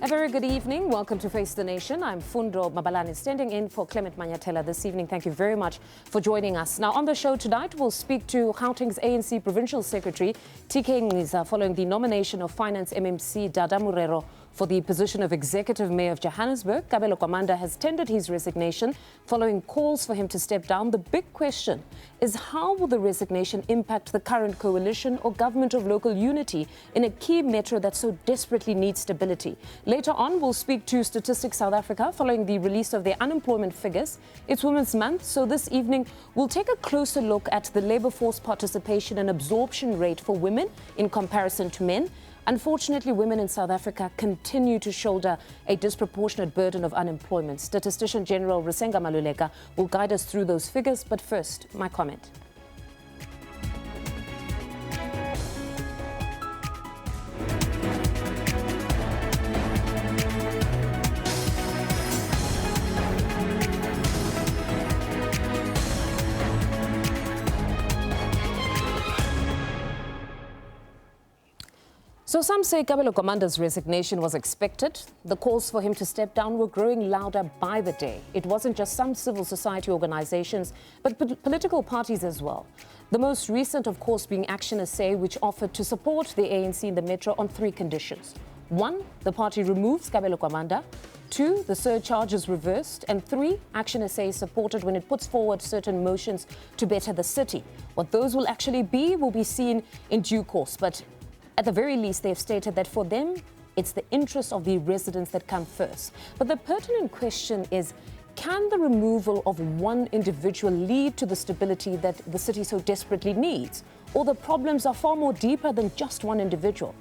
very good evening. Welcome to Face the Nation. I'm Fundo Mabalani, standing in for Clement Manyatela this evening. Thank you very much for joining us. Now, on the show tonight, we'll speak to Gauteng's ANC Provincial Secretary, Nciza, following the nomination of Finance MMC Dada Morero for the position of Executive Mayor of Johannesburg. Kabelo Gwamanda has tendered his resignation following calls for him to step down. The big question is, how will the resignation impact the current coalition or government of local unity in a key metro that so desperately needs stability? Later on, we'll speak to Statistics South Africa following the release of their unemployment figures. It's Women's Month, so this evening we'll take a closer look at the labour force participation and absorption rate for women in comparison to men. Unfortunately, women in South Africa continue to shoulder a disproportionate burden of unemployment. Statistician-General Risenga Maluleke will guide us through those figures, but first, my comment. So some say Kabelo Gwamanda's resignation was expected. The calls for him to step down were growing louder by the day. It wasn't just some civil society organizations, but political parties as well. The most recent, of course, being Action SA, which offered to support the ANC in the metro on 3 conditions. 1, the party removes Kabelo Gwamanda. 2, the surcharge is reversed. And 3, Action SA is supported when it puts forward certain motions to better the city. What those will actually be will be seen in due course. But at the very least, they have stated that for them, it's the interests of the residents that come first. But the pertinent question is, can the removal of one individual lead to the stability that the city so desperately needs? Or the problems are far more deeper than just one individual?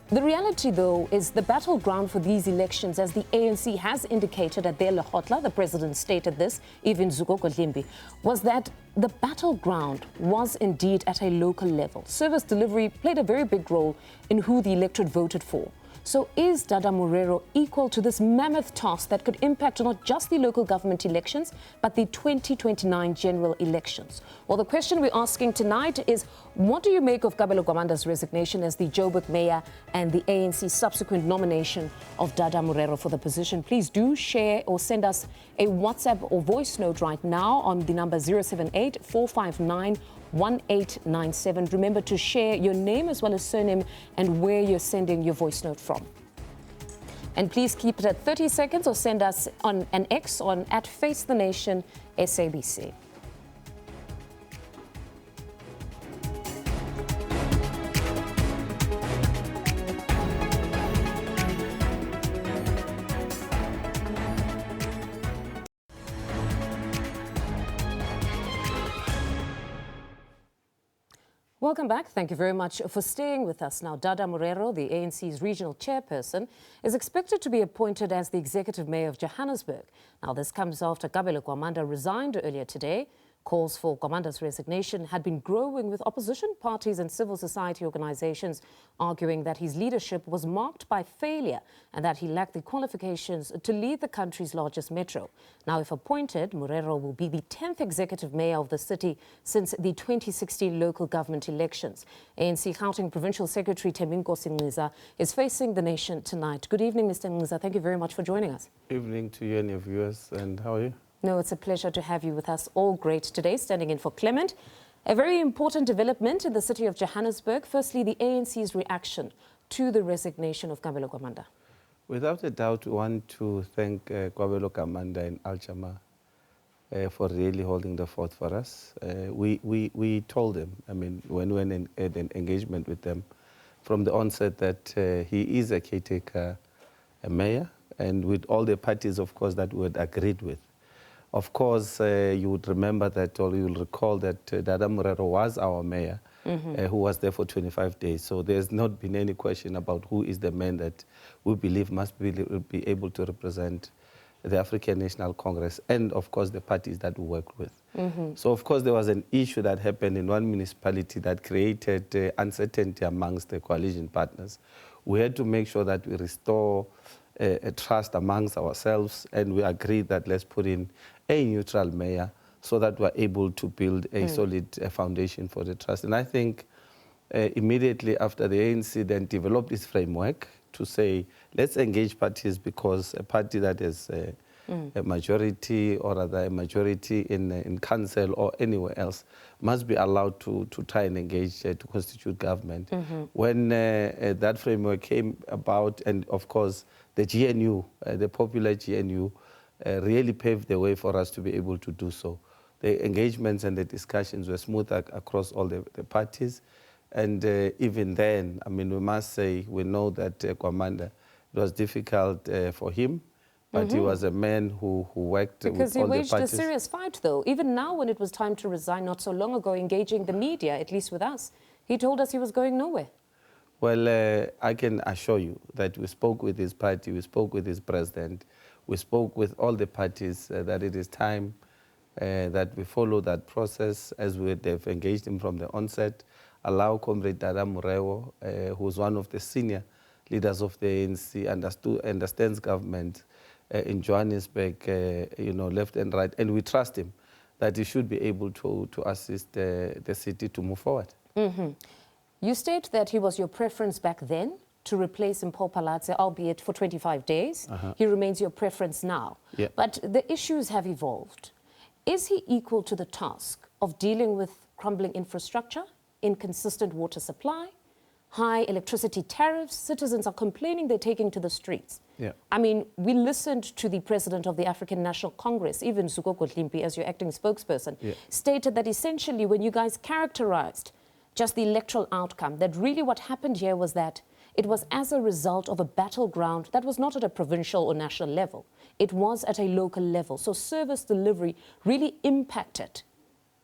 The reality, though, is the battleground for these elections, as the ANC has indicated at their Lehotla, the president stated this, even Nciza, was that the battleground was indeed at a local level. Service delivery played a very big role in who the electorate voted for. So is Dada Morero equal to this mammoth task that could impact not just the local government elections, but the 2029 general elections? Well, the question we're asking tonight is, what do you make of Kabelo Gwamanda's resignation as the Joburg mayor and the ANC's subsequent nomination of Dada Morero for the position? Please do share or send us a WhatsApp or voice note right now on the number 078 459 1897. Remember to share your name as well as surname and where you're sending your voice note from. And please keep it at 30 seconds or send us on an X on @FaceTheNation SABC. Welcome back. Thank you very much for staying with us. Now, Dada Morero, the ANC's regional chairperson, is expected to be appointed as the Executive Mayor of Johannesburg. Now, this comes after Kabelo Gwamanda resigned earlier today. Calls for Gwamanda's resignation had been growing, with opposition parties and civil society organizations arguing that his leadership was marked by failure and that he lacked the qualifications to lead the country's largest metro. Now, if appointed, Morero will be the 10th executive mayor of the city since the 2016 local government elections. ANC Gauteng Provincial Secretary Thembinkosi Nciza is facing the nation tonight. Good evening, Mr. Nciza. Thank you very much for joining us. Evening to you and your viewers, and how are you? No, it's a pleasure to have you with us. All great today, standing in for Clement. A very important development in the city of Johannesburg. Firstly, the ANC's reaction to the resignation of Kabelo Gwamanda. Without a doubt, we want to thank Kabelo Gwamanda and Al-Jama for really holding the fort for us. We told them, I mean, when we had an engagement with them from the onset, that he is a caretaker, a mayor, and with all the parties, of course, that we had agreed with. Of course, you would remember that, or you will recall that Dada Morero was our mayor, who was there for 25 days. So there's not been any question about who is the man that we believe must be able to represent the African National Congress and, of course, the parties that we work with. So, of course, there was an issue that happened in one municipality that created uncertainty amongst the coalition partners. We had to make sure that we restore a trust amongst ourselves, and we agreed that let's put in a neutral mayor so that we're able to build a solid foundation for the trust. And I think immediately after the ANC then developed its framework, to say, let's engage parties, because a party that is a majority, or rather a majority in council or anywhere else, must be allowed to try and engage to constitute government. When that framework came about, and of course the GNU, the popular GNU, really paved the way for us to be able to do so. The engagements and the discussions were smooth across all the parties. And even then, I mean, we must say, we know that Gwamanda, it was difficult for him, but he was a man who worked with all the parties. Because he waged a serious fight, though. Even now, when it was time to resign, not so long ago, engaging the media, at least with us, he told us he was going nowhere. Well, I can assure you that we spoke with his party, we spoke with his president, we spoke with all the parties that it is time that we follow that process as we have engaged him from the onset. Allow Comrade Dada Morero, who's one of the senior leaders of the ANC, understands government in Johannesburg, you know, left and right, and we trust him that he should be able to assist the city to move forward. You state that he was your preference back then to replace Mpho Phalatse, albeit for 25 days. He remains your preference now. Yeah. But the issues have evolved. Is he equal to the task of dealing with crumbling infrastructure, inconsistent water supply, high electricity tariffs? Citizens are complaining, they're taking to the streets. Yeah. I mean, we listened to the president of the African National Congress, even Sukoko Dlimpi, as your acting spokesperson, stated that essentially when you guys characterized just the electoral outcome, that really what happened here was that it was as a result of a battleground that was not at a provincial or national level. It was at a local level. So service delivery really impacted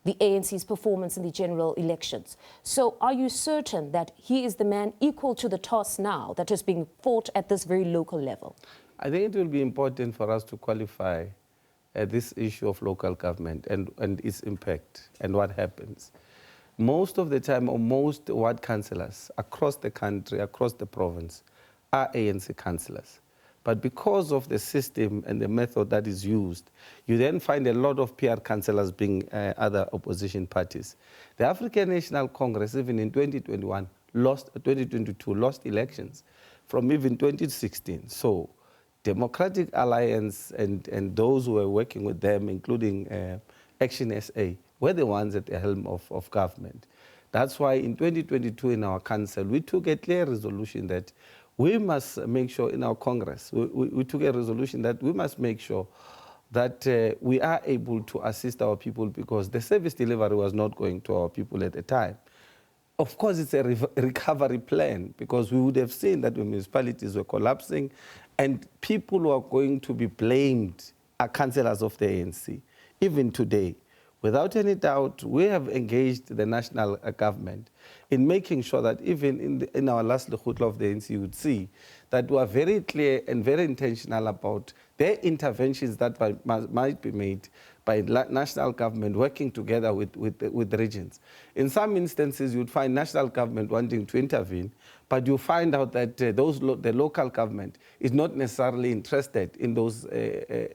the ANC's performance in the general elections. So are you certain that he is the man equal to the task now that is being fought at this very local level? I think it will be important for us to qualify this issue of local government and its impact and what happens. Most of the time, or most ward councillors across the country, across the province, are ANC councillors. But because of the system and the method that is used, you then find a lot of PR councillors being other opposition parties. The African National Congress, even in 2022, lost elections from even 2016. So Democratic Alliance and those who were working with them, including Action SA, were the ones at the helm of government. That's why in 2022 in our council, we took a clear resolution that we must make sure in our Congress, we took a resolution that we must make sure that we are able to assist our people, because the service delivery was not going to our people at the time. Of course, it's a recovery plan, because we would have seen that the municipalities were collapsing and people who are going to be blamed are councillors of the ANC, even today. Without any doubt, we have engaged the national government in making sure that even in our last Lekgotla of the ANC, you would see that we are very clear and very intentional about the interventions that might be made by national government working together with the regions. In some instances, you'd find national government wanting to intervene, but you find out that the local government is not necessarily interested in those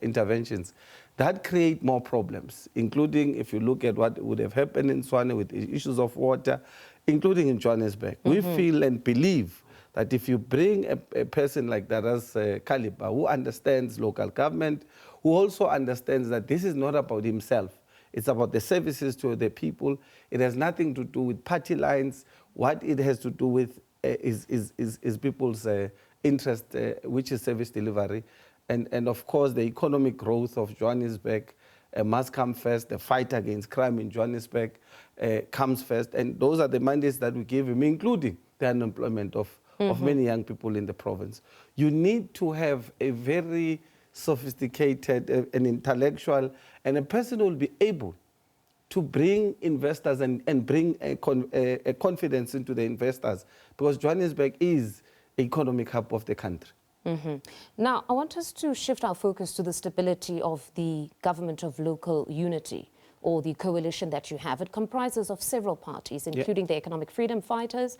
interventions. That create more problems, including if you look at what would have happened in Swane with issues of water, including in Johannesburg. We feel and believe that if you bring a person like Dada's caliber, who understands local government, who also understands that this is not about himself, it's about the services to the people. It has nothing to do with party lines. What it has to do with is people's interest, which is service delivery. And of course, the economic growth of Johannesburg must come first. The fight against crime in Johannesburg comes first. And those are the mandates that we give him, including the unemployment of many young people in the province. You need to have a very sophisticated, an intellectual, and a person who will be able to bring investors and bring a confidence into the investors, because Johannesburg is the economic hub of the country. Now, I want us to shift our focus to the stability of the government of local unity, or the coalition that you have. It comprises of several parties, including the economic freedom fighters.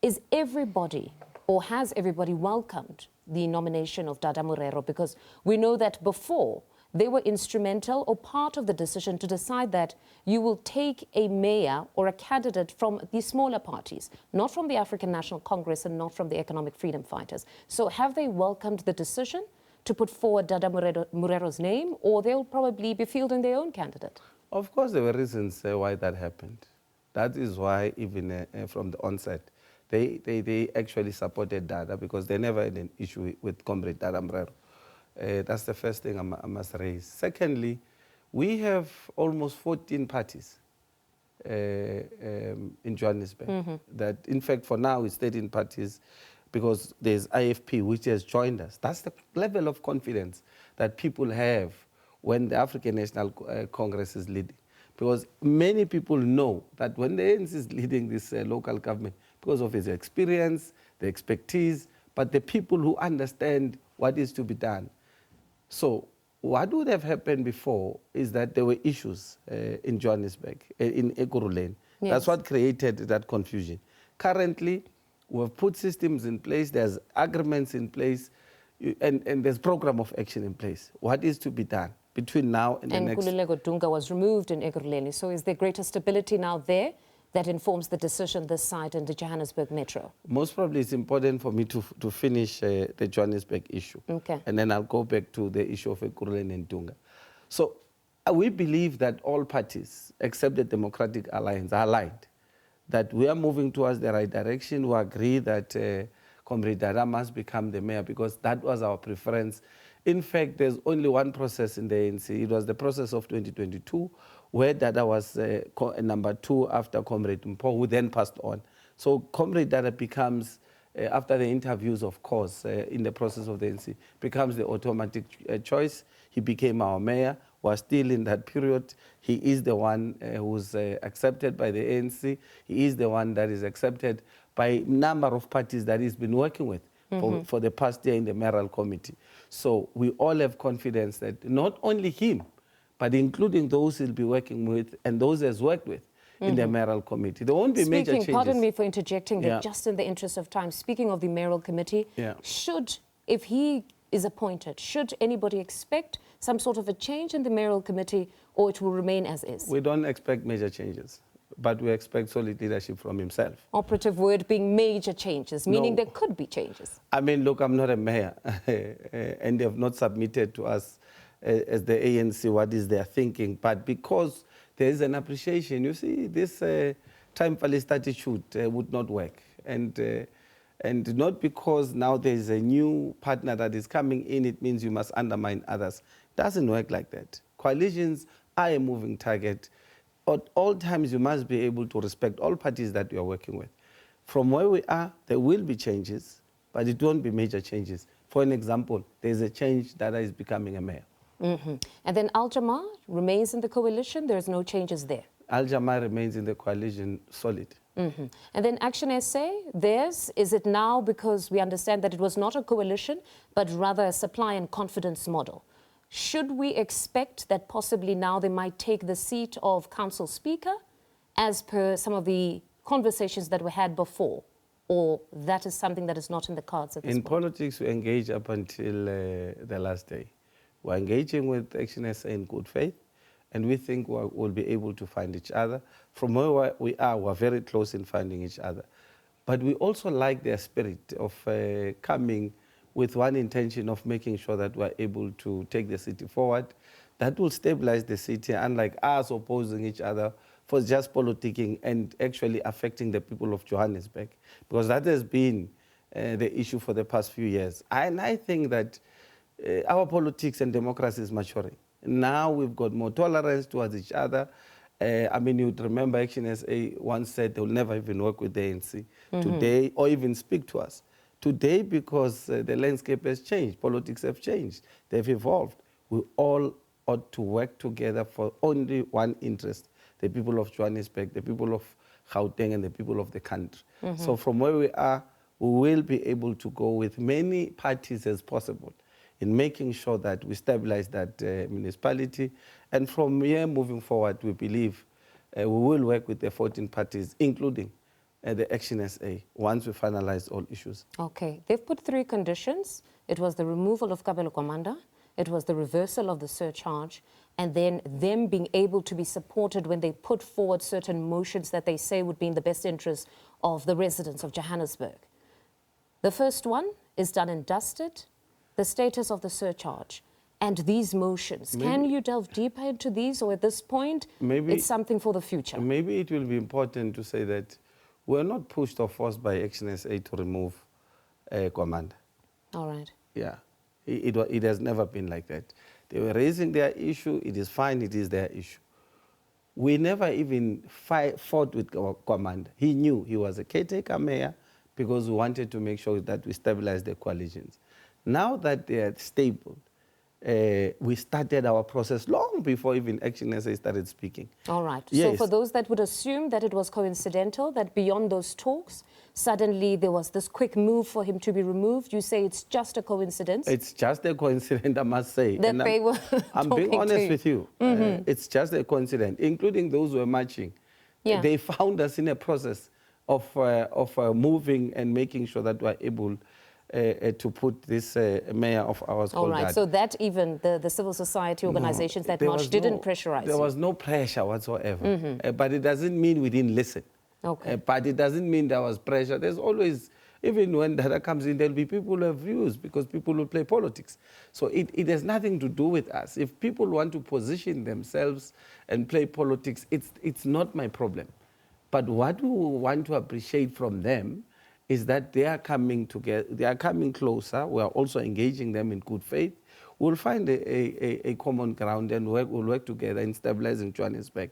Is everybody, or has everybody welcomed the nomination of Dada Morero? Because we know that before, they were instrumental or part of the decision to decide that you will take a mayor or a candidate from the smaller parties, not from the African National Congress and not from the Economic Freedom Fighters. So have they welcomed the decision to put forward Dada Morero's name, or they'll probably be fielding their own candidate? Of course, there were reasons why that happened. That is why even from the onset, they actually supported Dada, because they never had an issue with Comrade Dada Morero. That's the first thing I must raise. Secondly, we have almost 14 parties in Johannesburg. That, in fact, for now, it's 13 parties, because there's IFP, which has joined us. That's the level of confidence that people have when the African National Congress is leading. Because many people know that when the ANC is leading this local government, because of his experience, the expertise, but the people who understand what is to be done. So what would have happened before is that there were issues in Johannesburg, in Ekurhuleni. Yes. That's what created that confusion. Currently, we've put systems in place, there's agreements in place, and there's program of action in place. What is to be done between now and the next... And Gauteng was removed in Ekurhuleni. So is there greater stability now there that informs the decision this side in the Johannesburg Metro? Most probably it's important for me to finish the Johannesburg issue. Okay. And then I'll go back to the issue of Ekurhuleni and Dunga. So we believe that all parties, except the Democratic Alliance, are aligned, that we are moving towards the right direction. We agree that Comrade Dada must become the mayor, because that was our preference. In fact, there's only one process in the ANC. It was the process of 2022, where Dada was number 2 after Comrade Mpo, who then passed on. So Comrade Dada becomes, after the interviews, of course, in the process of the ANC, becomes the automatic choice. He became our mayor. We're still in that period. He is the one who's accepted by the ANC. He is the one that is accepted by a number of parties that he's been working with for the past year in the mayoral committee. So we all have confidence that not only him, but including those he'll be working with and those he has worked with in the mayoral committee. There won't be major changes. Pardon me for interjecting, but just in the interest of time, speaking of the mayoral committee, if he is appointed, should anybody expect some sort of a change in the mayoral committee, or it will remain as is? We don't expect major changes, but we expect solid leadership from himself. Operative word being major changes, meaning there could be changes. I mean, look, I'm not a mayor, and they have not submitted to us as the ANC what is their thinking, but because there is an appreciation, you see, this time statute would not work. And not because now there is a new partner that is coming in, it means you must undermine others. Doesn't work like that. Coalitions are a moving target. At all times, you must be able to respect all parties that you are working with. From where we are, there will be changes, but it won't be major changes. For an example, there's a change that is becoming a mayor. And then Al-Jamaa remains in the coalition. There's no changes there. Al-Jamaa remains in the coalition solid. And then Action SA, theirs, is it now because we understand that it was not a coalition, but rather a supply and confidence model? Should we expect that possibly now they might take the seat of council speaker as per some of the conversations that we had before? Or that is something that is not in the cards at this point? In politics, we engage up until the last day. We're engaging with Action SA in good faith, and we think we'll be able to find each other. From where we are, we're very close in finding each other. But we also like their spirit of coming with one intention of making sure that we're able to take the city forward. That will stabilize the city, unlike us opposing each other for just politicking and actually affecting the people of Johannesburg, because that has been the issue for the past few years. And I think that our politics and democracy is maturing. Now we've got more tolerance towards each other. I mean, you'd remember Action SA once said they'll never even work with the ANC today, or even speak to us. Today, because the landscape has changed, politics have changed, they've evolved. We all ought to work together for only one interest, the people of Johannesburg, the people of Gauteng, and the people of the country. So from where we are, we will be able to go with many parties as possible in making sure that we stabilize that municipality. And from here moving forward, we believe we will work with the 14 parties, including the Action SA, once we finalize all issues. Okay. They've put 3 conditions. It was the removal of Kabelo Gwamanda, it was the reversal of the surcharge, and then them being able to be supported when they put forward certain motions that they say would be in the best interest of the residents of Johannesburg. The first one is done and dusted, the status of the surcharge. And these motions, can you delve deeper into these, or at this point, it's something for the future? Maybe it will be important to say that we're not pushed or forced by Action SA to remove Gwamanda. All right. Yeah, it has never been like that. They were raising their issue, it is fine, it is their issue. We never even fought with Gwamanda. He knew he was a caretaker mayor because we wanted to make sure that we stabilize the coalitions. Now that they are stable, we started our process long before even Action SA started speaking. All right. Yes. So for those that would assume that it was coincidental, that beyond those talks, suddenly there was this quick move for him to be removed, you say it's just a coincidence? It's just a coincidence, I must say. That they were I'm being honest with you. It's just a coincidence, including those who were marching. Yeah. They found us in a process of moving and making sure that we're able to put this mayor of ours All called right, Dada. so that even the civil society organizations that marched didn't pressurize There you? was no pressure whatsoever. But it doesn't mean we didn't listen. Okay. But it doesn't mean there was pressure. There's always, even when Dada comes in, there'll be people who have views because people will play politics. So it has nothing to do with us. If people want to position themselves and play politics, it's not my problem. But what we want to appreciate from them is that they are coming together, they are coming closer. We are also engaging them in good faith. We'll find a common ground and we'll work together in stabilizing Johannesburg.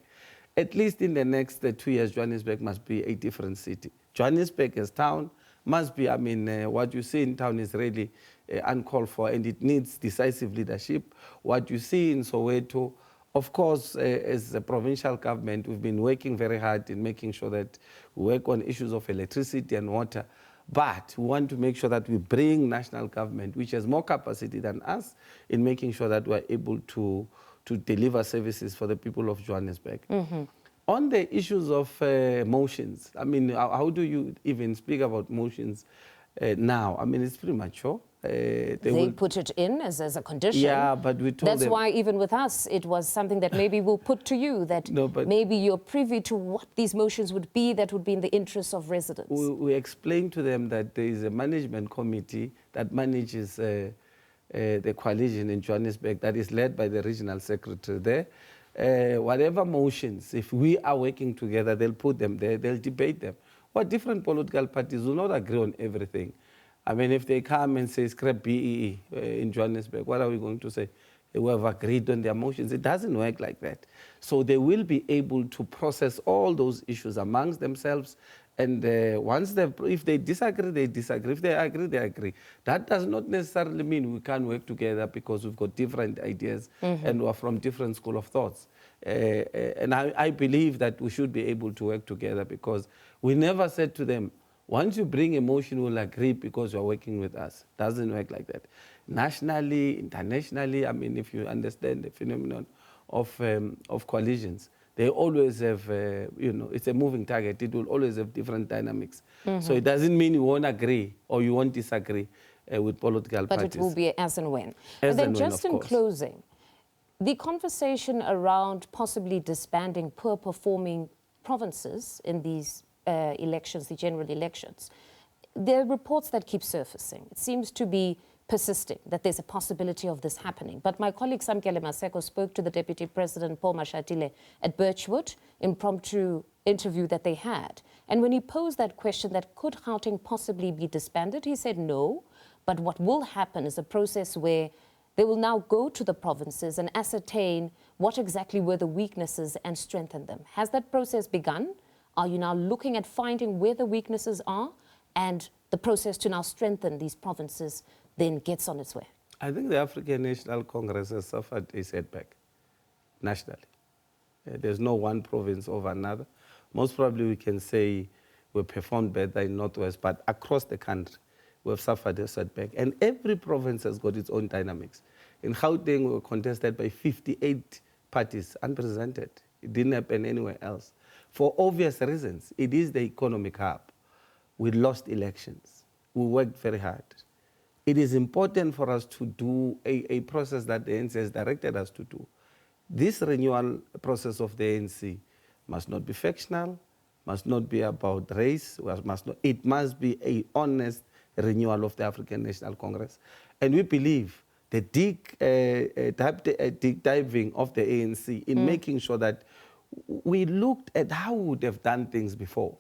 At least in the next 2 years, Johannesburg must be a different city. Johannesburg as town must be, what you see in town is really uncalled for, and it needs decisive leadership. What you see in Soweto, of course, as a provincial government, we've been working very hard in making sure that we work on issues of electricity and water. But we want to make sure that we bring national government, which has more capacity than us, in making sure that we're able to deliver services for the people of Johannesburg. On the issues of motions, how do you even speak about motions now? It's premature. They put it in as a condition. Yeah, but we told them. That's why even with us, it was something that maybe we'll put to you, that maybe you're privy to what these motions would be that would be in the interests of residents. We explained to them that there is a management committee that manages the coalition in Johannesburg that is led by the regional secretary there. Whatever motions, if we are working together, they'll put them there, they'll debate them. What different political parties will not agree on everything. If they come and say scrap BEE in Johannesburg, what are we going to say? We have agreed on their motions. It doesn't work like that. So they will be able to process all those issues amongst themselves. And if they disagree, they disagree. If they agree, they agree. That does not necessarily mean we can't work together because we've got different ideas and we're from different school of thoughts. And I believe that we should be able to work together because we never said to them, once you bring a motion, we'll agree because you're working with us. Doesn't work like that. Nationally, internationally, if you understand the phenomenon of coalitions, they always have, it's a moving target. It will always have different dynamics. So it doesn't mean you won't agree or you won't disagree with political parties. But it will be as and when. As and then and when, just in closing, the conversation around possibly disbanding poor-performing provinces in these elections, the general elections, there are reports that keep surfacing. It seems to be persisting, that there's a possibility of this happening. But my colleague Samkele Maseko spoke to the Deputy President, Paul Mashatile, at Birchwood, impromptu interview that they had. And when he posed that question, that could Gauteng possibly be disbanded, he said no. But what will happen is a process where they will now go to the provinces and ascertain what exactly were the weaknesses and strengthen them. Has that process begun? Are you now looking at finding where the weaknesses are, and the process to now strengthen these provinces then gets on its way? I think the African National Congress has suffered a setback nationally. There's no one province over another. Most probably we can say we performed better in Northwest, but across the country we have suffered a setback. And every province has got its own dynamics. In Gauteng, we were contested by 58 parties, unprecedented. It didn't happen anywhere else. For obvious reasons, it is the economic hub. We lost elections. We worked very hard. it is important for us to do a process that the ANC has directed us to do. This renewal process of the ANC must not be factional, must not be about race, it must be an honest renewal of the African National Congress. And we believe the deep diving of the ANC in making sure that we looked at how we would have done things before.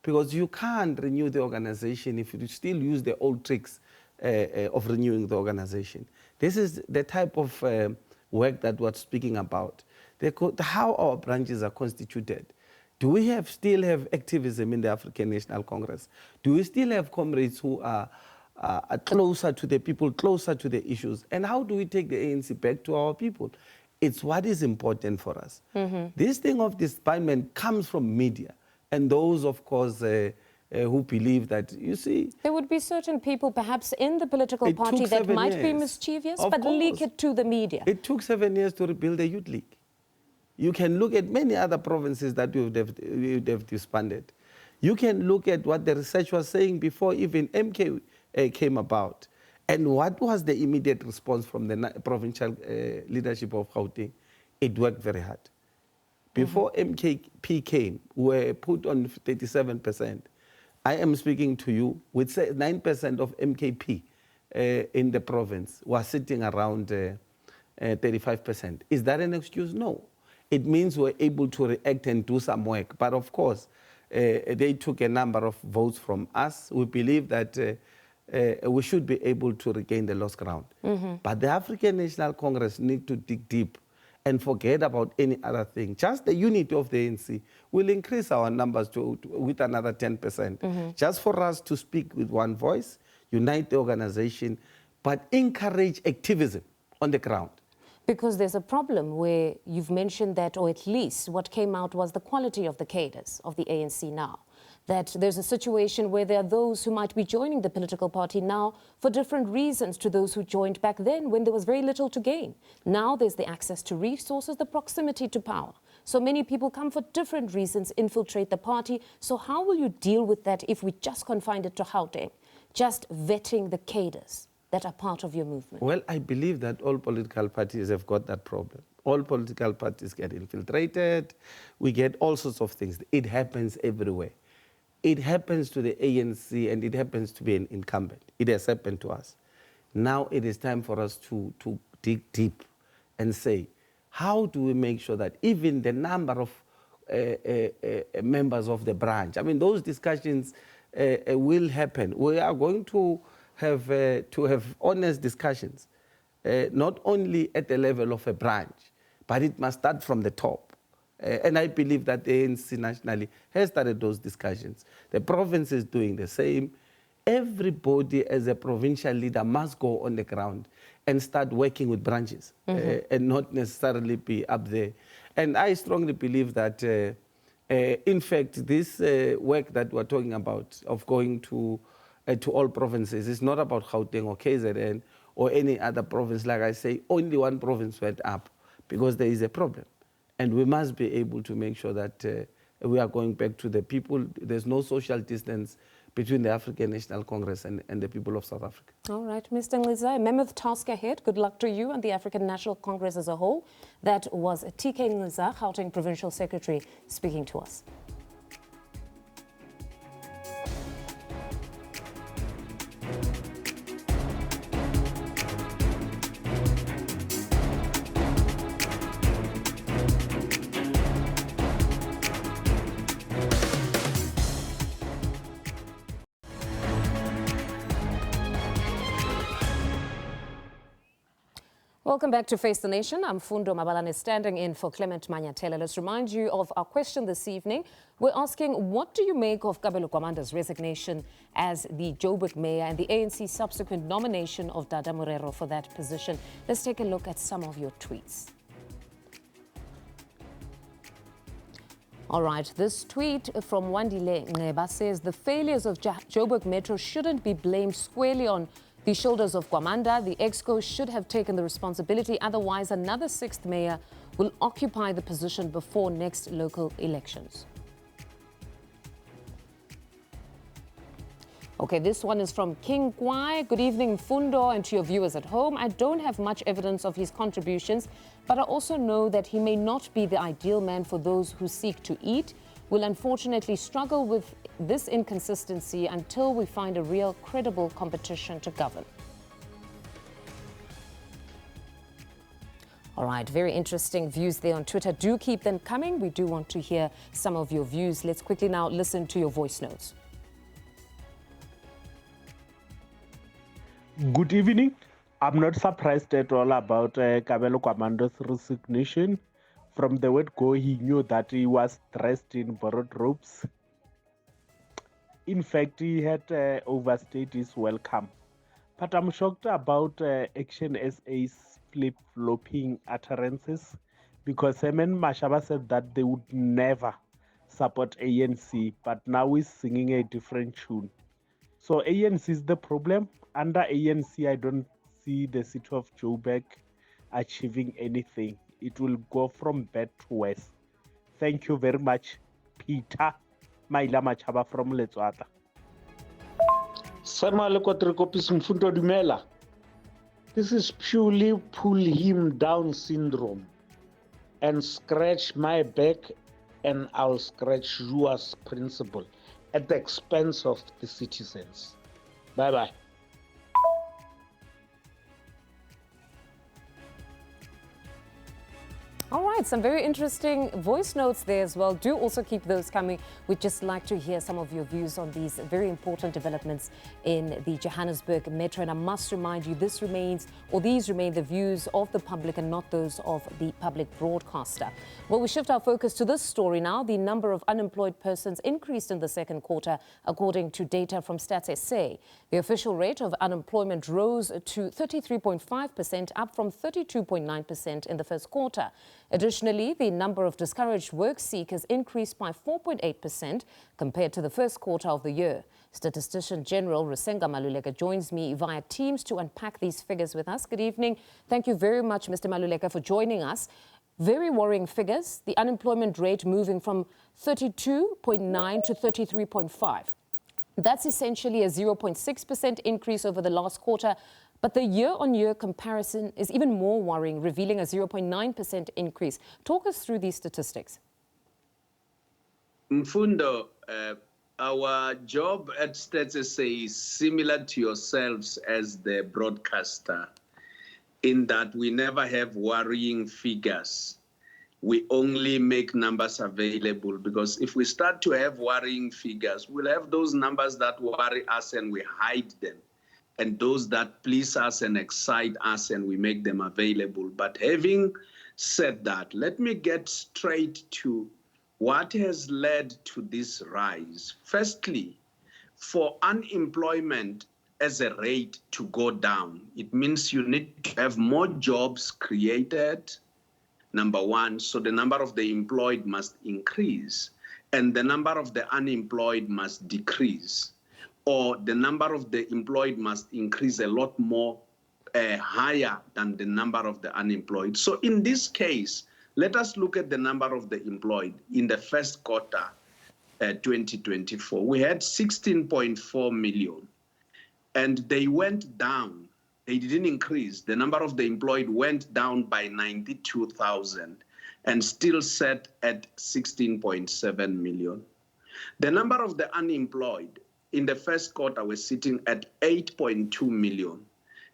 Because you can't renew the organization if you still use the old tricks of renewing the organization. This is the type of work that we're speaking about. How our branches are constituted. Do we still have activism in the African National Congress? Do we still have comrades who are closer to the people, closer to the issues? And how do we take the ANC back to our people? It's what is important for us. This thing of disbandment comes from media. And those, of course, who believe that, you see... There would be certain people, perhaps in the political party, that might be mischievous, but leak it to the media. It took 7 years to rebuild the youth league. You can look at many other provinces that would have disbanded. You can look at what the research was saying before even MK came about. And what was the immediate response from the provincial leadership of Gauteng? It worked very hard. Before MKP came, we were put on 37%. I am speaking to you with 9% of MKP in the province was sitting around 35%. Is that an excuse? No. It means we're able to react and do some work. But of course, they took a number of votes from us. We believe that we should be able to regain the lost ground. But the African National Congress need to dig deep and forget about any other thing. Just the unity of the ANC will increase our numbers with another 10%. Just for us to speak with one voice, unite the organization, but encourage activism on the ground. Because there's a problem where you've mentioned that, or at least what came out was the quality of the cadres of the ANC now. That there's a situation where there are those who might be joining the political party now for different reasons to those who joined back then when there was very little to gain. Now there's the access to resources, the proximity to power. So many people come for different reasons, infiltrate the party. So how will you deal with that if we just confined it to Gauteng, just vetting the cadres that are part of your movement? Well, I believe that all political parties have got that problem. All political parties get infiltrated. We get all sorts of things. It happens everywhere. It happens to the ANC and it happens to be an incumbent. It has happened to us. Now it is time for us to dig deep and say, how do we make sure that even the number of members of the branch, I mean, those discussions will happen. We are going to have honest discussions, not only at the level of a branch, but it must start from the top. And I believe that the ANC nationally has started those discussions. The province is doing the same. Everybody as a provincial leader must go on the ground and start working with branches and not necessarily be up there. And I strongly believe that, in fact, this work that we're talking about of going to all provinces is not about Gauteng or KZN or any other province. Like I say, only one province went up because there is a problem. And we must be able to make sure that we are going back to the people. There's no social distance between the African National Congress and the people of South Africa. All right, Mr. Nciza, a mammoth task ahead. Good luck to you and the African National Congress as a whole. That was TK Nciza, Gauteng Provincial Secretary, speaking to us. Welcome back to Face the Nation. I'm Fundo Mabalane, standing in for Clement Manyatela. Let's remind you of our question this evening. We're asking, what do you make of Kabelo Gwamanda's resignation as the Joburg mayor and the ANC's subsequent nomination of Dada Morero for that position? Let's take a look at some of your tweets. All right, this tweet from Wandile Ngeba says, the failures of Joburg Metro shouldn't be blamed squarely on the shoulders of Gwamanda. The EXCO should have taken the responsibility. Otherwise, another sixth mayor will occupy the position before next local elections. Okay, this one is from King Kwai. Good evening, Fundo, and to your viewers at home. I don't have much evidence of his contributions, but I also know that he may not be the ideal man for those who seek to eat. We'll unfortunately struggle with this inconsistency until we find a real, credible competition to govern. All right, very interesting views there on Twitter. Do keep them coming. We do want to hear some of your views. Let's quickly now listen to your voice notes. Good evening. I'm not surprised at all about Kabelo Gwamanda's resignation. From the word go, he knew that he was dressed in borrowed robes. In fact, he had overstayed his welcome. But I'm shocked about Action SA's flip-flopping utterances because Herman Mashaba said that they would never support ANC, but now he's singing a different tune. So ANC is the problem. Under ANC, I don't see the city of Joburg achieving anything. It will go from bad to worse. Thank you very much, Peter Maila Machaba from Letswata. This is purely pull him down syndrome and scratch my back and I'll scratch yours principle at the expense of the citizens. Bye-bye. All right, some very interesting voice notes there as well. Do also keep those coming. We'd just like to hear some of your views on these very important developments in the Johannesburg Metro. And I must remind you, these remain the views of the public and not those of the public broadcaster. Well, we shift our focus to this story now. The number of unemployed persons increased in the second quarter, according to data from Stats SA. The official rate of unemployment rose to 33.5%, up from 32.9% in the first quarter. Additionally, the number of discouraged work seekers increased by 4.8% compared to the first quarter of the year. Statistician-General Risenga Maluleke joins me via Teams to unpack these figures with us. Good evening. Thank you very much, Mr. Maluleke, for joining us. Very worrying figures. The unemployment rate moving from 32.9 to 33.5. That's essentially a 0.6% increase over the last quarter. But the year-on-year comparison is even more worrying, revealing a 0.9% increase. Talk us through these statistics. Mfundo, our job at Stats SA is similar to yourselves as the broadcaster, in that we never have worrying figures. We only make numbers available, because if we start to have worrying figures, we'll have those numbers that worry us and we hide them, and those that please us and excite us and we make them available. But having said that, let me get straight to what has led to this rise. Firstly, for unemployment as a rate to go down, it means you need to have more jobs created, number one, so the number of the employed must increase and the number of the unemployed must decrease, or the number of the employed must increase a lot more higher than the number of the unemployed. So in this case, let us look at the number of the employed in the first quarter 2024. We had 16.4 million, and they went down. They didn't increase. The number of the employed went down by 92,000 and still set at 16.7 million. The number of the unemployed in the first quarter was sitting at 8.2 million.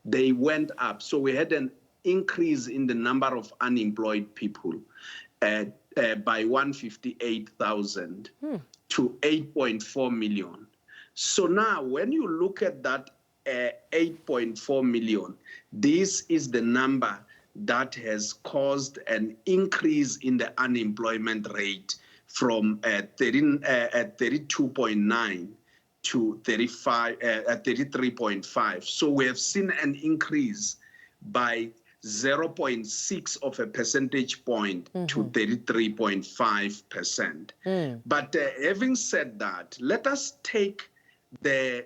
They went up. So we had an increase in the number of unemployed people by 158,000 to 8.4 million. So now when you look at that 8.4 million, this is the number that has caused an increase in the unemployment rate from 32.9 to 33.5. So we have seen an increase by 0.6 of a percentage point to 33.5%. But having said that, let us take the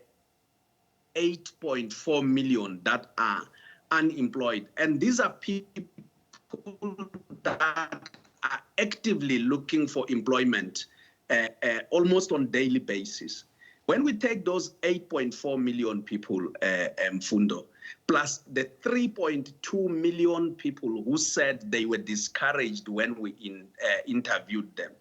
8.4 million that are unemployed. And these are people that are actively looking for employment almost on a daily basis. When we take those 8.4 million people, Mfundo, plus the 3.2 million people who said they were discouraged when we interviewed them,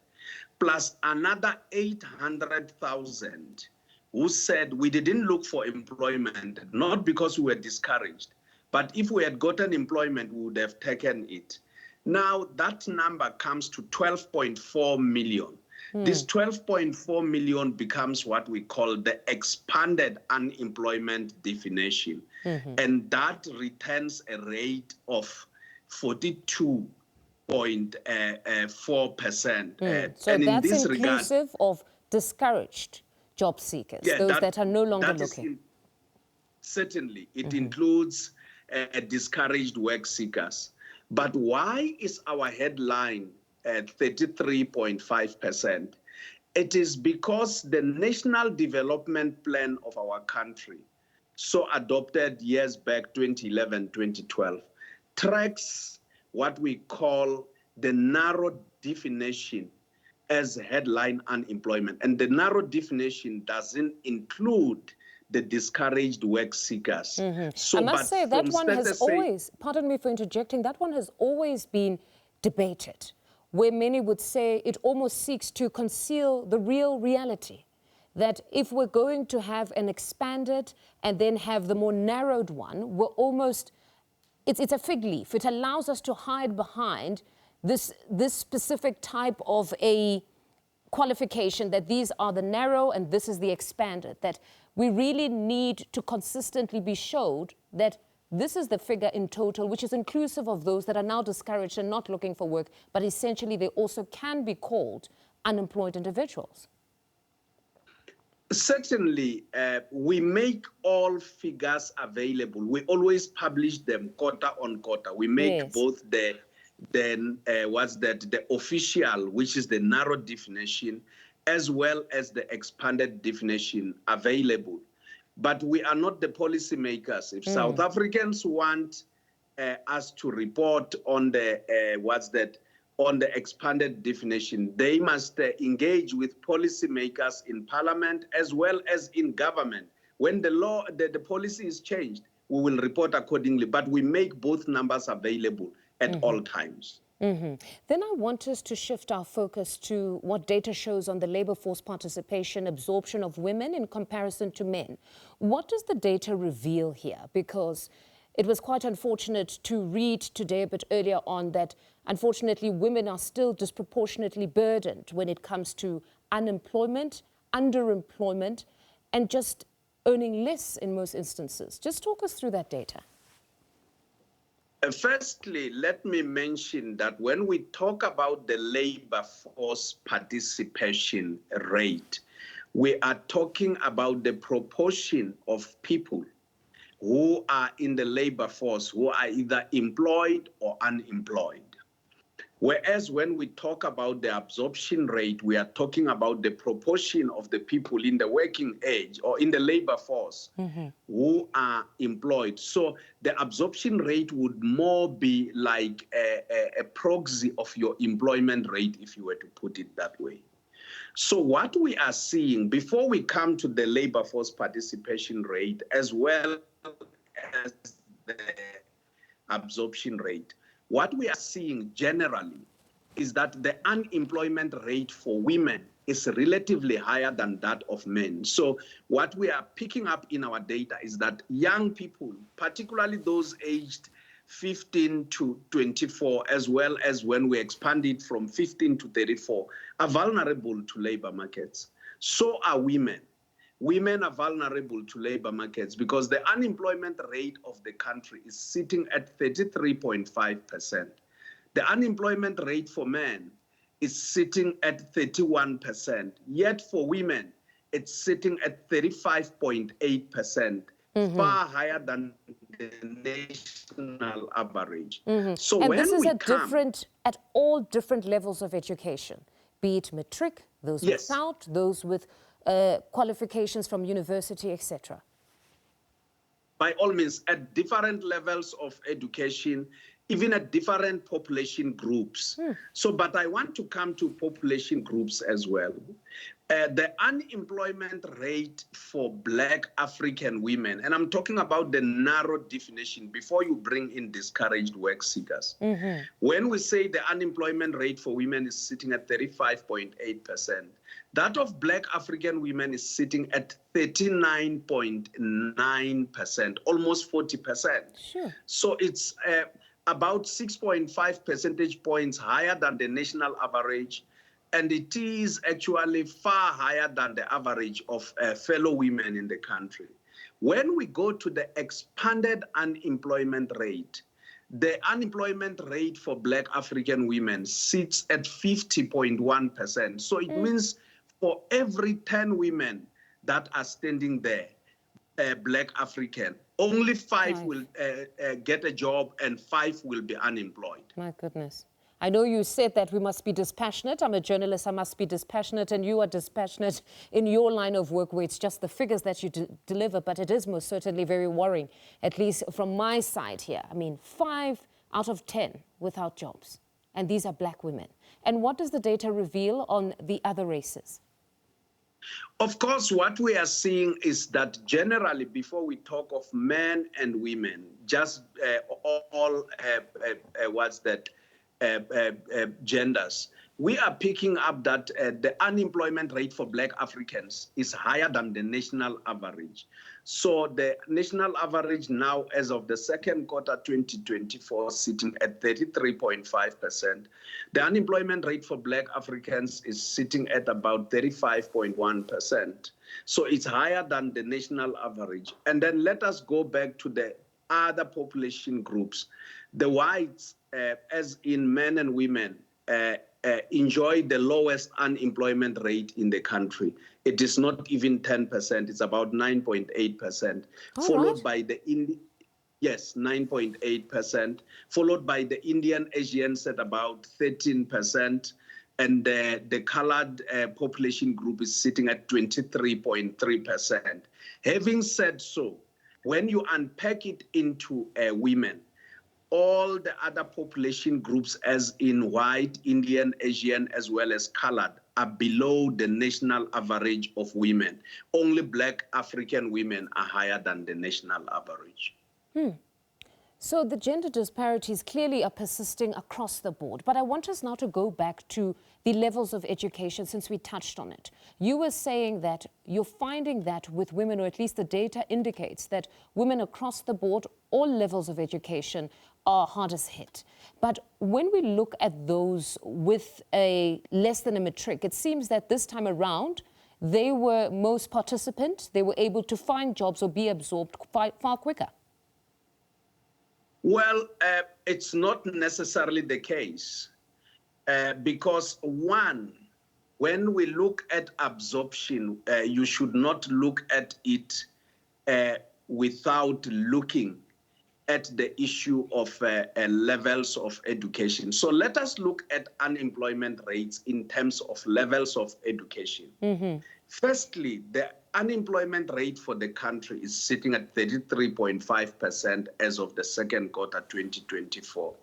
plus another 800,000 who said we didn't look for employment, not because we were discouraged, but if we had gotten employment, we would have taken it. Now that number comes to 12.4 million. This 12.4 million becomes what we call the expanded unemployment definition. And that returns a rate of 42.4%. So and that's in this inclusive of discouraged job seekers, those that are no longer looking. Certainly, it includes discouraged work seekers. But why is our headline at 33.5%? It is because the National Development Plan of our country, so adopted years back, 2011, 2012, tracks what we call the narrow definition as headline unemployment. And the narrow definition doesn't include the discouraged work seekers. So, I must say that one has always, pardon me for interjecting, that one has always been debated, where many would say it almost seeks to conceal the real reality, that if we're going to have an expanded and then have the more narrowed one, we're almost, it's a fig leaf. It allows us to hide behind this specific type of a qualification, that these are the narrow and this is the expanded, that we really need to consistently be showed that this is the figure in total, which is inclusive of those that are now discouraged and not looking for work, but essentially they also can be called unemployed individuals. Certainly, we make all figures available. We always publish them quarter on quarter. We make both the official, which is the narrow definition, as well as the expanded definition available. But we are not the policymakers. If South Africans want us to report on the on the expanded definition, they must engage with policymakers in parliament as well as in government. When the law, the policy is changed, we will report accordingly. But we make both numbers available at all times. Then I want us to shift our focus to what data shows on the labor force participation, absorption of women in comparison to men. What does the data reveal here? Because it was quite unfortunate to read today a bit earlier on that unfortunately women are still disproportionately burdened when it comes to unemployment, underemployment, and just earning less in most instances. Just talk us through that data. Firstly, let me mention that when we talk about the labor force participation rate, we are talking about the proportion of people who are in the labor force who are either employed or unemployed. Whereas when we talk about the absorption rate, we are talking about the proportion of the people in the working age or in the labor force who are employed. So the absorption rate would more be like a proxy of your employment rate, if you were to put it that way. So what we are seeing, before we come to the labor force participation rate as well as the absorption rate, what we are seeing generally is that the unemployment rate for women is relatively higher than that of men. So what we are picking up in our data is that young people, particularly those aged 15 to 24, as well as when we expand it from 15 to 34, are vulnerable to labor markets. So are women. Women are vulnerable to labor markets because the unemployment rate of the country is sitting at 33.5%. The unemployment rate for men is sitting at 31%. Yet for women, it's sitting at 35.8%, far higher than the national average. So and when this is we at all different levels of education, be it matric, those without, those with qualifications from university, etc. By all means, at different levels of education, even at different population groups. So, but I want to come to population groups as well. The unemployment rate for Black African women, and I'm talking about the narrow definition before you bring in discouraged work seekers. When we say the unemployment rate for women is sitting at 35.8%, that of Black African women is sitting at 39.9%, almost 40%. Sure. So it's about 6.5 percentage points higher than the national average. And it is actually far higher than the average of fellow women in the country. When we go to the expanded unemployment rate, the unemployment rate for Black African women sits at 50.1%. So it means for every 10 women that are standing there, Black African, only five will get a job and 5 will be unemployed. My goodness. I know you said that we must be dispassionate. I'm a journalist, I must be dispassionate, and you are dispassionate in your line of work where it's just the figures that you deliver, but it is most certainly very worrying, at least from my side here. I mean, 5 out of 10 without jobs, and these are Black women. And what does the data reveal on the other races? Of course, what we are seeing is that generally, before we talk of men and women, just all genders, we are picking up that the unemployment rate for Black Africans is higher than the national average. So the national average now, as of the second quarter 2024, sitting at 33.5%. The unemployment rate for Black Africans is sitting at about 35.1%. So it's higher than the national average. And then let us go back to the other population groups. The whites, as in men and women, enjoy the lowest unemployment rate in the country. It is not even 10%, it's about 9.8%, followed by the 9.8%, followed by the Indian Asians at about 13%, and the colored population group is sitting at 23.3%. Having said so, when you unpack it into women, all the other population groups, as in white, Indian, Asian, as well as colored, are below the national average of women. Only Black African women are higher than the national average. So the gender disparities clearly are persisting across the board. But I want us now to go back to the levels of education, since we touched on it. You were saying that you're finding that with women, or at least the data indicates that women across the board, all levels of education, are hardest hit. But when we look at those with a less than a matric, it seems that this time around, they were most participant. They were able to find jobs or be absorbed far quicker. Well, it's not necessarily the case because one, when we look at absorption, you should not look at it without looking at the issue of levels of education. So let us look at unemployment rates in terms of levels of education. Firstly, the unemployment rate for the country is sitting at 33.5% as of the second quarter 2024.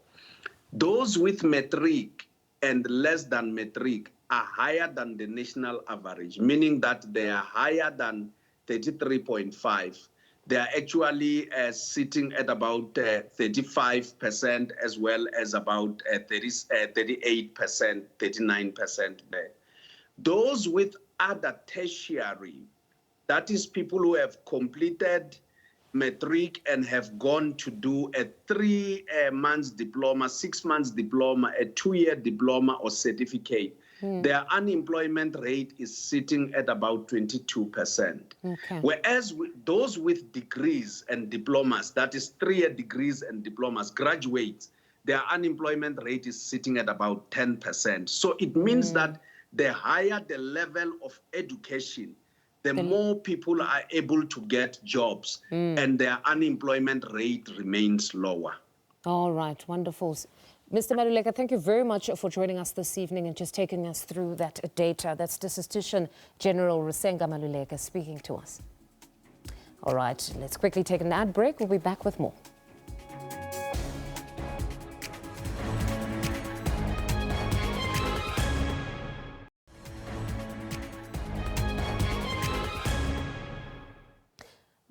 Those with matric and less than matric are higher than the national average, meaning that they are higher than 33.5. They are actually sitting at about 35%, as well as about 38%, 39% there. Those with other tertiary, that is people who have completed matric and have gone to do a 3 months diploma, 6 months diploma, a 2-year diploma or certificate, their unemployment rate is sitting at about 22%. Whereas those with degrees and diplomas, that is 3-year degrees and diplomas, graduates, their unemployment rate is sitting at about 10%. So it means that the higher the level of education, the more people are able to get jobs, and their unemployment rate remains lower. All right, wonderful. Mr. Maluleke, thank you very much for joining us this evening and just taking us through that data. That's Statistician-General Risenga Maluleke speaking to us. All right, let's quickly take an ad break. We'll be back with more.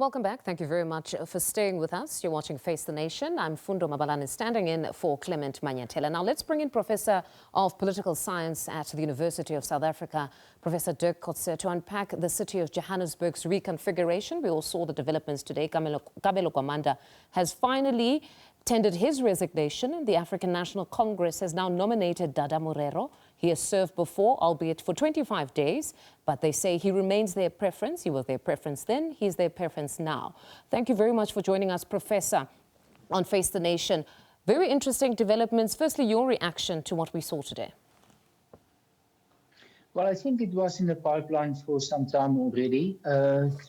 Welcome back. Thank you very much for staying with us. You're watching Face the Nation. I'm Fundo Mabalane, standing in for Clement Manyatela. Now let's bring in Professor of Political Science at the University of South Africa, Professor Dirk Coetzee, to unpack the city of Johannesburg's reconfiguration. We all saw the developments today. Kabelo Gwamanda has finally tendered his resignation. The African National Congress has now nominated Dada Morero. He has served before, albeit for 25 days, but they say he remains their preference. He was their preference then, he's their preference now. Thank you very much for joining us, Professor, on Face the Nation. Very interesting developments. Firstly, your reaction to what we saw today. Well, I think it was in the pipeline for some time already.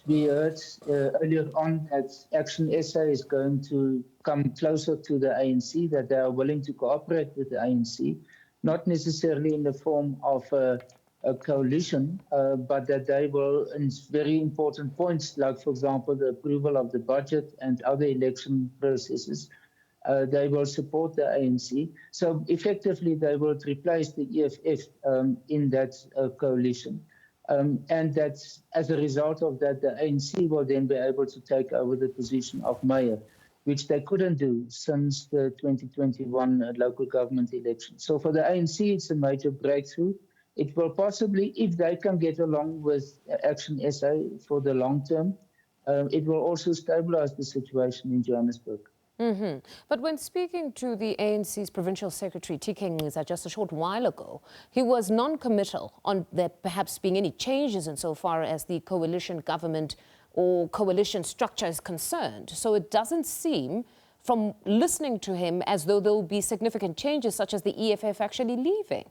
We heard earlier on that Action SA is going to come closer to the ANC, that they are willing to cooperate with the ANC, not necessarily in the form of a coalition, but that they will, in very important points, like, for example, the approval of the budget and other election processes, they will support the ANC. So effectively, they will replace the EFF in that coalition. And that as a result of that, the ANC will then be able to take over the position of mayor, which they couldn't do since the 2021 local government election. So for the ANC, it's a major breakthrough. It will possibly, if they can get along with Action SA for the long term, it will also stabilize the situation in Johannesburg. Mm-hmm. But when speaking to the ANC's Provincial Secretary, TK Nciza, just a short while ago, he was non-committal on there perhaps being any changes insofar as the coalition government or coalition structure is concerned. So it doesn't seem, from listening to him, as though there will be significant changes, such as the EFF actually leaving.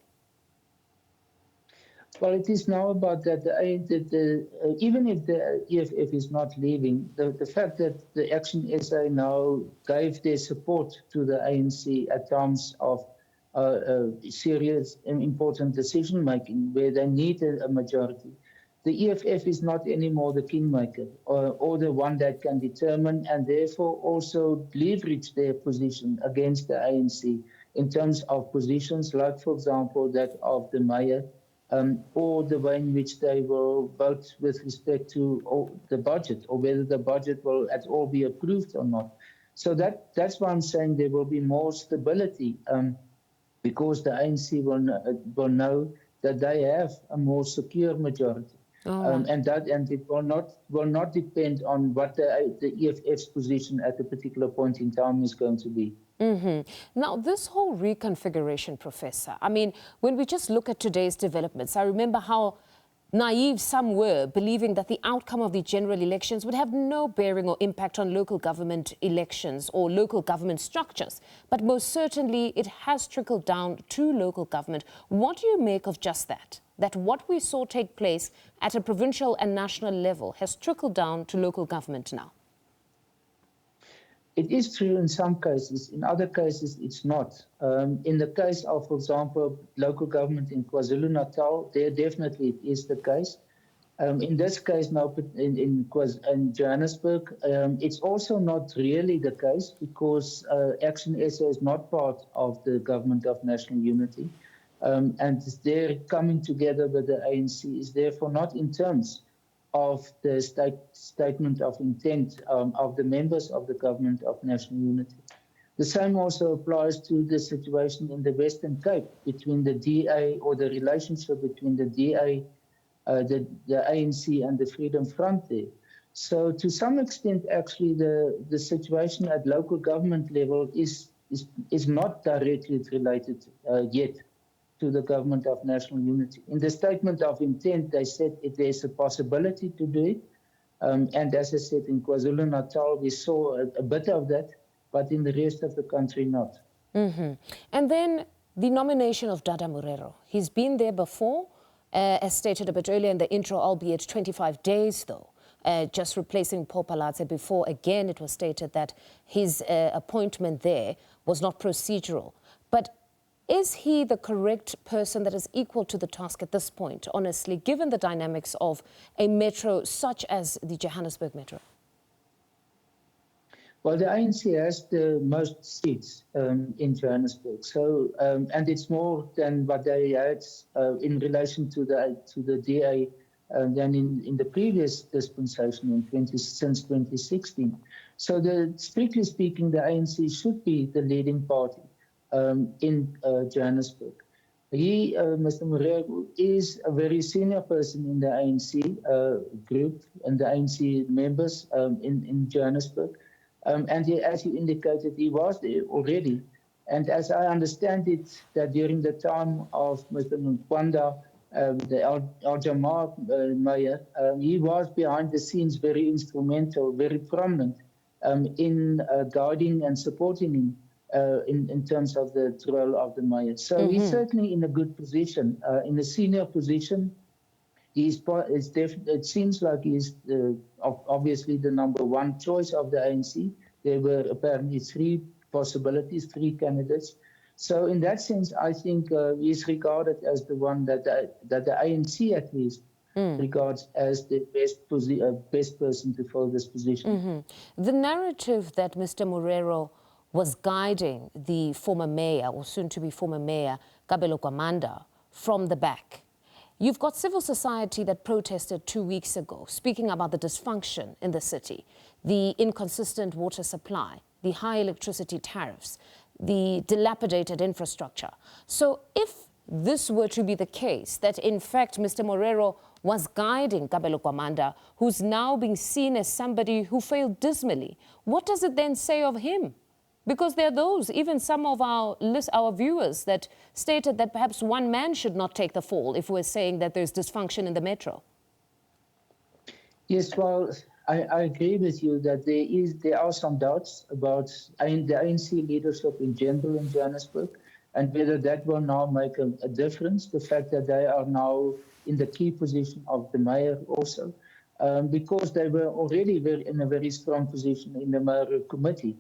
Well, it is now about that even if the EFF is not leaving, the fact that the Action SA now gave their support to the ANC at times of serious and important decision-making where they need a majority, the EFF is not anymore the kingmaker or the one that can determine and therefore also leverage their position against the ANC in terms of positions like, for example, that of the mayor, or the way in which they will vote with respect to the budget, or whether the budget will at all be approved or not. So that's why I'm saying there will be more stability, because the ANC will know that they have a more secure majority. And it will not depend on what the EFF's position at a particular point in time is going to be. Mm-hmm. Now, this whole reconfiguration, Professor, I mean, when we just look at today's developments, I remember how naive some were, believing that the outcome of the general elections would have no bearing or impact on local government elections or local government structures. But most certainly, it has trickled down to local government. What do you make of just that? That what we saw take place at a provincial and national level has trickled down to local government now? It is true in some cases. In other cases, it's not. In the case of, for example, local government in KwaZulu-Natal, there definitely it is the case. In this case now in Johannesburg, it's also not really the case because Action SA is not part of the government of national unity. And their coming together with the ANC is therefore not in terms of the statement of intent of the members of the government of national unity. The same also applies to the situation in the Western Cape between the DA, or the relationship between the DA, the ANC and the Freedom Front there. So to some extent, actually, the situation at local government level is not directly related yet to the government of national unity. In the statement of intent, they said there's a possibility to do it. And as I said, in KwaZulu-Natal, we saw a bit of that, but in the rest of the country, not. Mm-hmm. And then the nomination of Dada Morero. He's been there before, as stated a bit earlier in the intro, albeit 25 days, though. Just replacing Paul Palatse before, again, it was stated that his appointment there was not procedural. But is he the correct person that is equal to the task at this point, honestly, given the dynamics of a metro such as the Johannesburg Metro? Well, the ANC has the most seats in Johannesburg, so and it's more than what they had in relation to the DA than in the previous dispensation since 2016. So strictly speaking, the ANC should be the leading party in Johannesburg. Mr. Morero, is a very senior person in the ANC group and the ANC members in Johannesburg. And as you indicated, he was there already. And as I understand it, that during the time of Mr. Nkwanda, the Al Jamar mayor, he was behind the scenes very instrumental, very prominent in guiding and supporting him in terms of the role of the mayor. So he's certainly in a good position, in a senior position. It seems like he's obviously the number one choice of the ANC. There were apparently three possibilities, three candidates. So in that sense, I think he's regarded as the one that the ANC at least regards as the best person to fill this position. The narrative that Mr. Morero was guiding the former mayor, or soon-to-be former mayor, Kabelo Gwamanda, from the back. You've got civil society that protested 2 weeks ago, speaking about the dysfunction in the city, the inconsistent water supply, the high electricity tariffs, the dilapidated infrastructure. So if this were to be the case, that in fact Mr. Morero was guiding Kabelo Gwamanda, who's now being seen as somebody who failed dismally, what does it then say of him? Because there are those, even some of our viewers, that stated that perhaps one man should not take the fall if we're saying that there's dysfunction in the metro. Yes, well, I agree with you that there are some doubts about the ANC leadership in general in Johannesburg, and whether that will now make a difference, the fact that they are now in the key position of the mayor also, because they were already in a very strong position in the mayoral committee.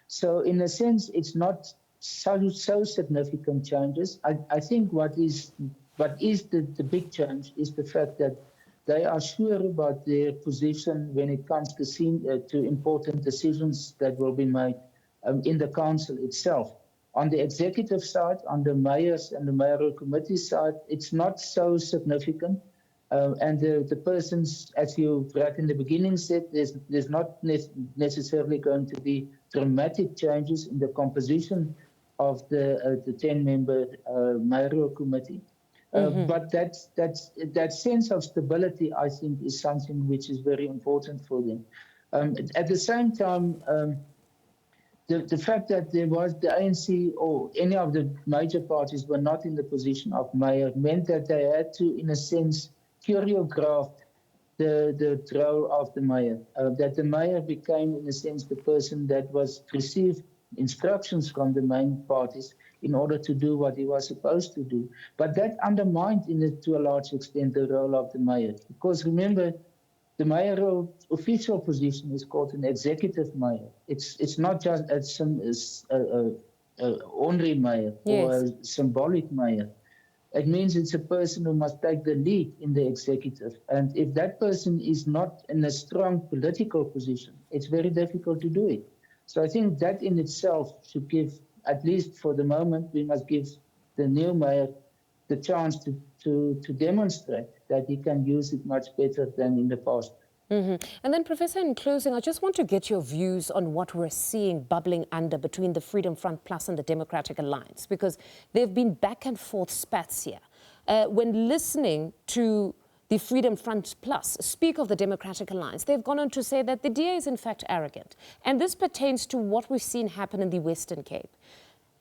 So in a sense, it's not so significant changes. I think what is the big change is the fact that they are sure about their position when it comes to important decisions that will be made in the council itself. On the executive side, on the mayors and the mayoral committee side, it's not so significant. And the persons, as you right in the beginning said, there's not necessarily going to be dramatic changes in the composition of the 10-member mayoral committee. But that sense of stability, I think, is something which is very important for them. At the same time, the fact that there was the ANC or any of the major parties were not in the position of mayor meant that they had to, in a sense, choreograph the role of the mayor. That the mayor became, in a sense, the person that was received instructions from the main parties in order to do what he was supposed to do. But that undermined, to a large extent, the role of the mayor. Because remember, the mayoral official position is called an executive mayor. It's not just an honorary mayor or a symbolic mayor. It means it's a person who must take the lead in the executive. And if that person is not in a strong political position, it's very difficult to do it. So I think that in itself should give, at least for the moment, we must give the new mayor the chance to demonstrate that he can use it much better than in the past. And then, Professor, in closing, I just want to get your views on what we're seeing bubbling under between the Freedom Front Plus and the Democratic Alliance, because there have been back and forth spats here. When listening to the Freedom Front Plus speak of the Democratic Alliance, they've gone on to say that the DA is in fact arrogant. And this pertains to what we've seen happen in the Western Cape.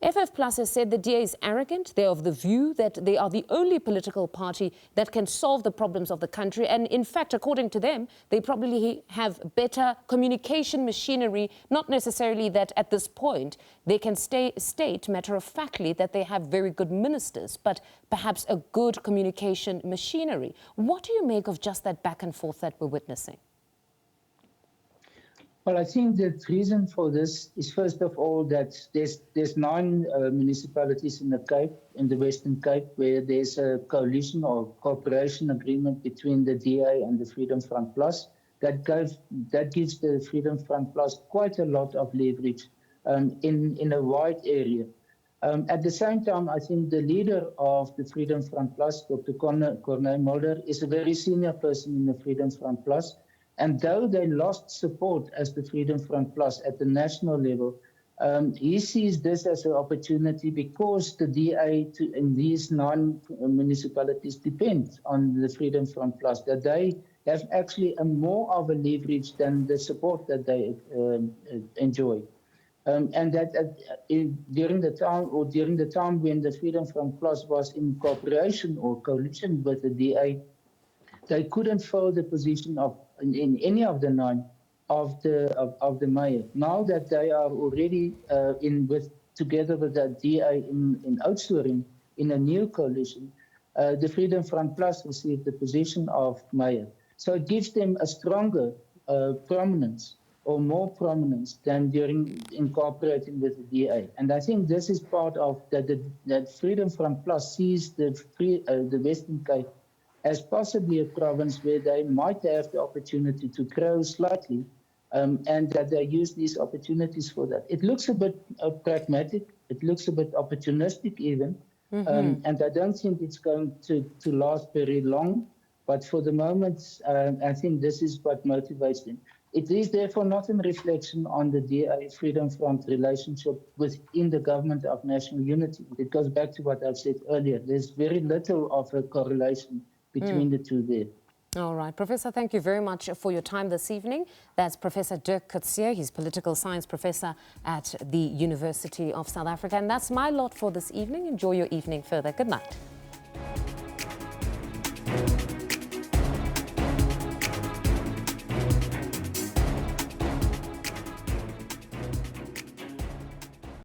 FF Plus has said the DA is arrogant. They're of the view that they are the only political party that can solve the problems of the country. And in fact, according to them, they probably have better communication machinery, not necessarily that at this point they can state matter-of-factly that they have very good ministers, but perhaps a good communication machinery. What do you make of just that back and forth that we're witnessing? Well, I think the reason for this is, first of all, that there's 9 municipalities in the Cape, in the Western Cape, where there's a coalition or cooperation agreement between the DA and the Freedom Front Plus that gives the Freedom Front Plus quite a lot of leverage in a wide area. At the same time, I think the leader of the Freedom Front Plus, Dr. Corneille Mulder, is a very senior person in the Freedom Front Plus. And though they lost support as the Freedom Front Plus at the national level, he sees this as an opportunity because the DA in these 9 municipalities depend on the Freedom Front Plus, that they have actually more of a leverage than the support that they enjoy. And that during the time when the Freedom Front Plus was in cooperation or coalition with the DA, they couldn't fill the position of in any of the 9 of the mayor. Now that they are already together with the DA in Oudtshoorn in a new coalition, the Freedom Front Plus received the position of mayor. So it gives them a stronger prominence or more prominence than during incorporating with the DA. And I think this is part of that Freedom Front Plus sees the Western Cape as possibly a province where they might have the opportunity to grow slightly, and that they use these opportunities for that. It looks a bit pragmatic, it looks a bit opportunistic even, and I don't think it's going to last very long, but for the moment, I think this is what motivates them. It is therefore not a reflection on the DA Freedom Front relationship within the government of national unity. It goes back to what I've said earlier. There's very little of a correlation between the two there. All right, Professor, thank you very much for your time this evening. That's Professor Dirk Coetzee. He's political science professor at the University of South Africa. And that's my lot for this evening. Enjoy your evening further. Good night.